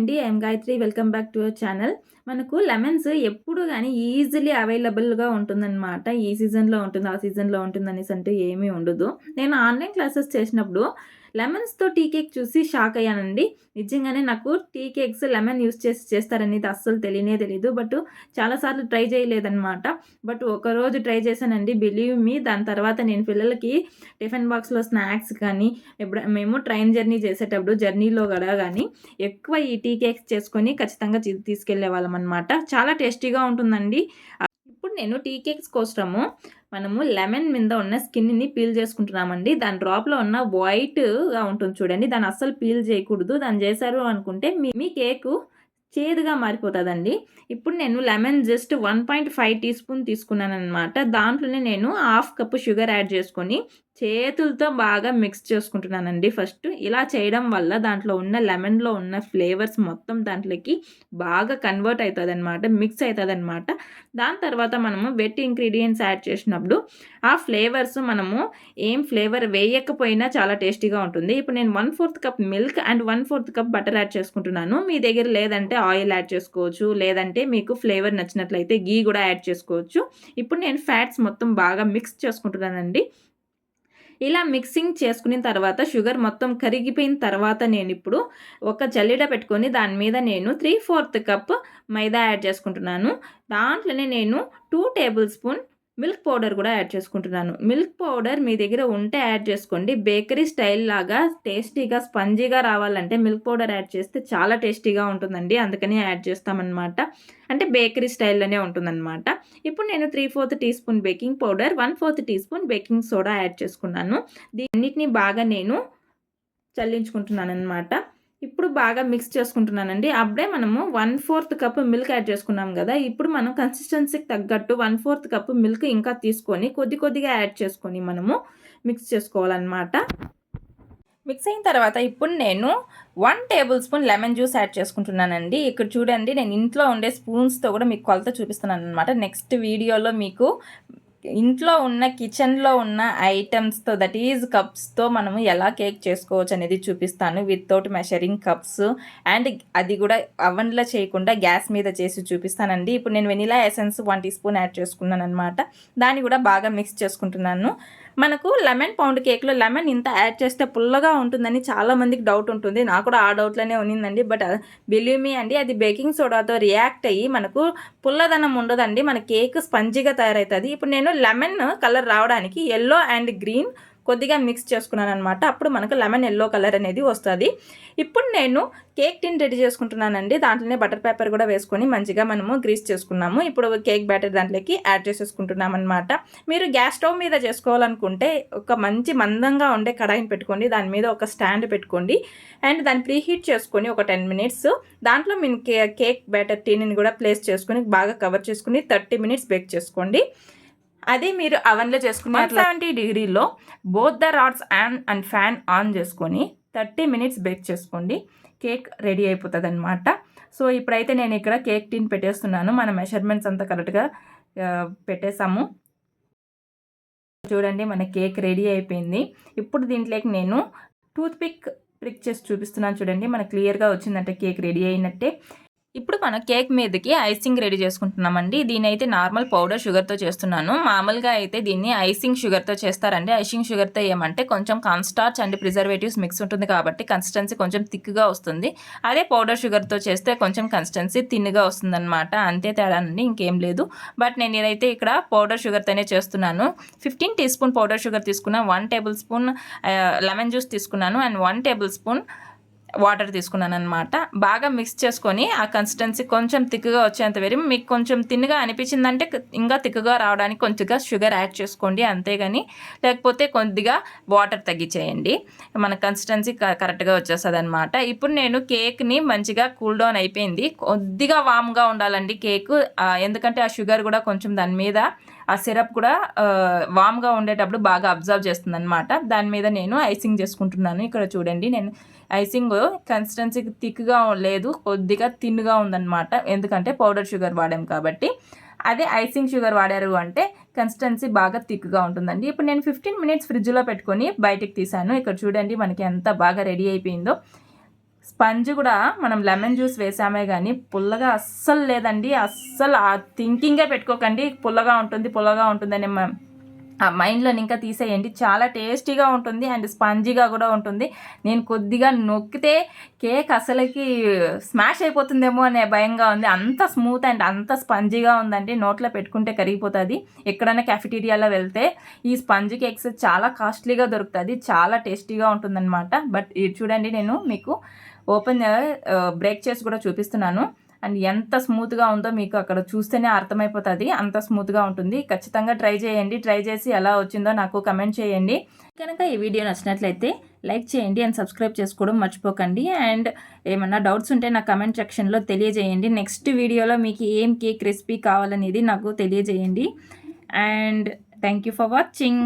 అండి. I'm Gayatri. Welcome back to your channel. మనకు lemons ఎప్పుడు గాని ఈజీలీ అవైలబుల్‌గా ఉంటుందనమాట. ఈ సీజన్‌లో ఉంటుంది, ఆ సీజన్‌లో ఉంటుందనేసి అంటూ ఏమీ ఉండదు. నేను ఆన్‌లైన్ క్లాసెస్ చేసినప్పుడు లెమన్స్‌తో టీ కేక్ చూసి షాక్ అయ్యానండి. నిజంగానే నాకు టీ కేక్స్ లెమన్ యూజ్ చేసి చేస్తారనేది అస్సలు తెలియనే తెలీదు. చాలా సార్లు ట్రై చేయలేదనమాట. ఒకరోజు ట్రై చేశానండి. బిలీవ్ మీ దాని తర్వాత నేను పిల్లలకి టిఫిన్ బాక్స్‌లో స్నాక్స్ కానీ, మేము ట్రైన్ జర్నీ చేసేటప్పుడు జర్నీలో గూడా గానీ ఎక్కువ ఈ టీ కేక్స్ చేసుకొని ఖచ్చితంగా తీసుకెళ్ళేవాళ్ళమనమాట. చాలా టేస్టీగా ఉంటుందండి. ఇప్పుడు నేను టీ కేక్స్ కోసము మనము లెమన్ మీద ఉన్న స్కిన్‌ని పీల్ చేసుకుంటున్నామండి. దాని డ్రాప్‌లో ఉన్న వైట్‌గా ఉంటుంది చూడండి. దాన్ని అస్సలు పీల్ చేయకూడదు. దాన్ని చేశారు అనుకుంటే మీ కేకు చేదుగా మారిపోతదండి. ఇప్పుడు నేను లెమన్ జస్ట్ 1.5 టీ స్పూన్ తీసుకున్నాననమాట. దాంట్లోనే నేను హాఫ్ కప్ షుగర్ యాడ్ చేసుకొని చేతులతో బాగా మిక్స్ చేసుకుంటున్నానండి ఫస్ట్. ఇలా చేయడం వల్ల దాంట్లో ఉన్న లెమన్‌లో ఉన్న ఫ్లేవర్స్ మొత్తం దాంట్లోకి బాగా కన్వర్ట్ అయితదనమాట. మిక్స్ అయితదనమాట. దాని తర్వాత మనము వెట్ ఇంగ్రీడియెంట్స్ యాడ్ చేసినప్పుడు ఆ ఫ్లేవర్స్ మనము ఏం ఫ్లేవర్ వేయకపోయినా చాలా టేస్టీగా ఉంటుంది. ఇప్పుడు నేను 1/4 cup milk and 1/4 cup butter add చేసుకుంటున్నాను. మీ దగ్గర లేదంటే ఆయిల్ యాడ్ చేసుకోవచ్చు. లేదంటే మీకు ఫ్లేవర్ నచ్చినట్లయితే ఘీ కూడా యాడ్ చేసుకోవచ్చు. ఇప్పుడు నేను ఫ్యాట్స్ మొత్తం బాగా మిక్స్ చేసుకుంటున్నానండి. ఇలా మిక్సింగ్ చేసుకున్న తర్వాత షుగర్ మొత్తం కరిగిపోయిన తర్వాత నేనిప్పుడు ఒక జల్లెడ పెట్టుకొని దాని మీద నేను 3/4 కప్ మైదా యాడ్ చేసుకుంటున్నాను. దాంట్లోనే నేను 2 టేబుల్ స్పూన్ మిల్క్ పౌడర్ కూడా యాడ్ చేసుకుంటున్నాను. మిల్క్ పౌడర్ మీ దగ్గర ఉంటే యాడ్ చేసుకోండి. బేకరీ స్టైల్ లాగా టేస్టీగా, స్పంజీగా రావాలంటే మిల్క్ పౌడర్ యాడ్ చేస్తే చాలా టేస్టీగా ఉంటుందండి. అందుకని యాడ్ చేస్తామనమాట. అంటే బేకరీ స్టైల్‌లోనే ఉంటుందనమాట. ఇప్పుడు నేను 3/4 teaspoon baking powder, 1/4 teaspoon baking soda add చేసుకున్నాను. దీన్నిటిని బాగా నేను చల్లించుకుంటున్నాననమాట. ఇప్పుడు బాగా మిక్స్ చేసుకుంటున్నానండి. అప్పుడే మనము 1/4 కప్ మిల్క్ యాడ్ చేసుకున్నాం గదా! ఇప్పుడు మనం కన్సిస్టెన్సీకి తగ్గట్టు 1/4 కప్ మిల్క్ ఇంకా తీసుకొని కొద్దిగా యాడ్ చేసుకొని మనము మిక్స్ చేసుకోవాలనమాట. మిక్స్ అయిన తర్వాత ఇప్పుడు నేను 1 table spoon lemon juice add చేసుకుంటున్నానండి. ఇక్కడ చూడండి, నేను ఇంట్లో ఉండే స్పూన్స్‌తో కూడా మీకు కొలత చూపిస్తున్నాననమాట. నెక్స్ట్ వీడియోలో మీకు ఇంట్లో ఉన్న కిచెన్‌లో ఉన్న ఐటెమ్స్‌తో, దట్ ఈజ్ కప్స్‌తో మనము ఎలా కేక్ చేసుకోవచ్చు అనేది చూపిస్తాను. వితౌట్ మెషరింగ్ కప్స్ అండ్ అది కూడా అవెన్‌లో చేయకుండా గ్యాస్ మీద చేసి చూపిస్తానండి. ఇప్పుడు నేను vanilla essence 1 teaspoon add చేసుకున్నాననమాట. దాన్ని కూడా బాగా మిక్స్ చేసుకుంటున్నాను. మనకు లెమన్ పౌండ్ కేక్‌లో లెమన్ ఇంత యాడ్ చేస్తే పుల్లగా ఉంటుందని చాలామందికి డౌట్ ఉంటుంది. నాకు కూడా ఆ డౌట్‌లోనే ఉన్నిందండి. బిలీవ్ మీ అండి, అది బేకింగ్ సోడాతో రియాక్ట్ అయ్యి మనకు పుల్లదనం ఉండదండి. మన కేక్ స్పంజీగా తయారవుతది. ఇప్పుడు నేను లెమన్ కలర్ రావడానికి యెల్లో అండ్ గ్రీన్ కొద్దిగా మిక్స్ చేసుకున్నాననమాట. అప్పుడు మనకు లెమన్ యెల్లో కలర్ అనేది వస్తది. ఇప్పుడు నేను కేక్ టిన్ రెడీ చేసుకుంటున్నానండి. దాంట్లోనే బటర్ పేపర్ కూడా వేసుకొని మంచిగా మనము గ్రీస్ చేసుకున్నాము. ఇప్పుడు కేక్ బ్యాటర్ దాంట్లోకి యాడ్ చేసేసుకుంటున్నామనమాట. మీరు గ్యాస్ స్టవ్ మీద చేసుకోవాలనుకుంటే ఒక మంచి మందంగా ఉండే కడాయిని పెట్టుకోండి. దాని మీద ఒక స్టాండ్ పెట్టుకోండి అండ్ దాన్ని ప్రీహీట్ చేసుకొని ఒక 10 మినిట్స్ దాంట్లో మీరు కేక్ బ్యాటర్ టిన్ని కూడా ప్లేస్ చేసుకొని బాగా కవర్ చేసుకుని 30 మినిట్స్ బేక్ చేసుకోండి. అది మీరు అవెన్‌లో చేసుకుని 170 డిగ్రీలో both the rods and fan on చేసుకొని 30 మినిట్స్ బేక్ చేసుకోండి. కేక్ రెడీ అయిపోతుందన్నమాట. సో ఇప్పుడైతే నేను ఇక్కడ కేక్ టిన్ పెట్టేస్తున్నాను. మన మెజర్మెంట్స్ అంతా కరెక్ట్‌గా పెట్టేసాము. చూడండి, మన కేక్ రెడీ అయిపోయింది. ఇప్పుడు దీంట్లోకి నేను టూత్ ప్రిక్ చేసి చూపిస్తున్నాను చూడండి. మనకు క్లియర్‌గా వచ్చిందంటే కేక్ రెడీ అయినట్టే. ఇప్పుడు మనం కేక్ మీదకి ఐసింగ్ రెడీ చేసుకుంటున్నామండి. దీనైతే నార్మల్ పౌడర్ షుగర్‌తో చేస్తున్నాను. మామూలుగా అయితే దీన్ని ఐసింగ్ షుగర్‌తో చేస్తారండి. ఐసింగ్ షుగర్‌తో ఏమంటే కొంచెం corn starch and preservatives mix ఉంటుంది కాబట్టి కన్సిస్టెన్సీ కొంచెం థిక్‌గా వస్తుంది. అదే పౌడర్ షుగర్‌తో చేస్తే కొంచెం కన్సిస్టెన్సీ థిన్‌గా వస్తుందన్నమాట. అంతే తేడా అండి, ఇంకేం లేదు. నేను ఇదైతే ఇక్కడ పౌడర్ షుగర్‌తోనే చేస్తున్నాను. 15 టీ స్పూన్ పౌడర్ షుగర్ తీసుకున్నాను. 1 టేబుల్ స్పూన్ లెమన్ జ్యూస్ తీసుకున్నాను అండ్ 1 టేబుల్ స్పూన్ వాటర్ తీసుకున్నాను అనమాట. బాగా మిక్స్ చేసుకొని ఆ కన్సిస్టెన్సీ కొంచెం థిక్‌గా వచ్చేంత వరకు, మీకు కొంచెం థిన్‌గా అనిపించిందంటే ఇంకా థిక్‌గా రావడానికి కొంచెంగా షుగర్ యాడ్ చేసుకోండి. అంతేగాని లేకపోతే కొద్దిగా వాటర్ తగ్గించేయండి. మన కన్సిస్టెన్సీ కరెక్ట్‌గా వచ్చేస్తుందన్నమాట. ఇప్పుడు నేను కేక్‌ని మంచిగా కూల్ డౌన్ అయిపోయింది. కొద్దిగా వామ్‌గా ఉండాలండి కేక్. ఎందుకంటే ఆ షుగర్ కూడా కొంచెం దాని మీద, ఆ సిరప్ కూడా వామ్‌గా ఉండేటప్పుడు బాగా అబ్జర్వ్ చేస్తుందన్నమాట. దాని మీద నేను ఐసింగ్ చేసుకుంటున్నాను. ఇక్కడ చూడండి, నేను ఐసింగ్ కన్సిస్టెన్సీ థిక్‌గా లేదు, కొద్దిగా థిన్‌గా ఉందన్నమాట. ఎందుకంటే పౌడర్ షుగర్ వాడాం కాబట్టి. అదే ఐసింగ్ షుగర్ వాడారు అంటే కన్సిస్టెన్సీ బాగా థిక్‌గా ఉంటుందండి. ఇప్పుడు నేను 15 మినిట్స్ ఫ్రిడ్జ్‌లో పెట్టుకొని బయటికి తీసాను. ఇక్కడ చూడండి మనకి ఎంత బాగా రెడీ అయిపోయిందో. స్పంజ్ కూడా మనం లెమన్ జ్యూస్ వేసామే కానీ పుల్లగా అస్సలు లేదండి. అస్సలు ఆ థింకింగే పెట్టుకోకండి పుల్లగా ఉంటుందని ఆ మైండ్లోని ఇంకా తీసేయండి. చాలా టేస్టీగా ఉంటుంది అండ్ స్పంజీగా కూడా ఉంటుంది. నేను కొద్దిగా నొక్కితే కేక్ అసలుకి స్మాష్ అయిపోతుందేమో అనే భయంగా ఉంది. అంత స్మూత్ అండ్ అంత స్పంజీగా ఉందండి. నోట్లో పెట్టుకుంటే కరిగిపోతుంది. ఎక్కడైనా క్యాఫెటీరియాలో వెళ్తే ఈ స్పంజ్ కేక్స్ చాలా కాస్ట్లీగా దొరుకుతుంది. చాలా టేస్టీగా ఉంటుందన్నమాట. బట్ ఇది చూడండి, నేను మీకు ఓపెన్ బ్రేక్ చేసి కూడా చూపిస్తున్నాను. అండ్ ఎంత స్మూత్గా ఉందో మీకు అక్కడ చూస్తేనే అర్థమైపోతుంది. అంత స్మూత్గా ఉంటుంది. ఖచ్చితంగా ట్రై చేయండి. ట్రై చేసి ఎలా వచ్చిందో నాకు కమెంట్ చేయండి. కనుక ఈ వీడియో నచ్చినట్లయితే లైక్ చేయండి అండ్ సబ్స్క్రైబ్ చేసుకోవడం మర్చిపోకండి. అండ్ ఏమన్నా డౌట్స్ ఉంటే నా కమెంట్ సెక్షన్లో తెలియజేయండి. నెక్స్ట్ వీడియోలో మీకు ఏం కేక్ రెసిపీ కావాలనేది నాకు తెలియజేయండి. And thank you for watching.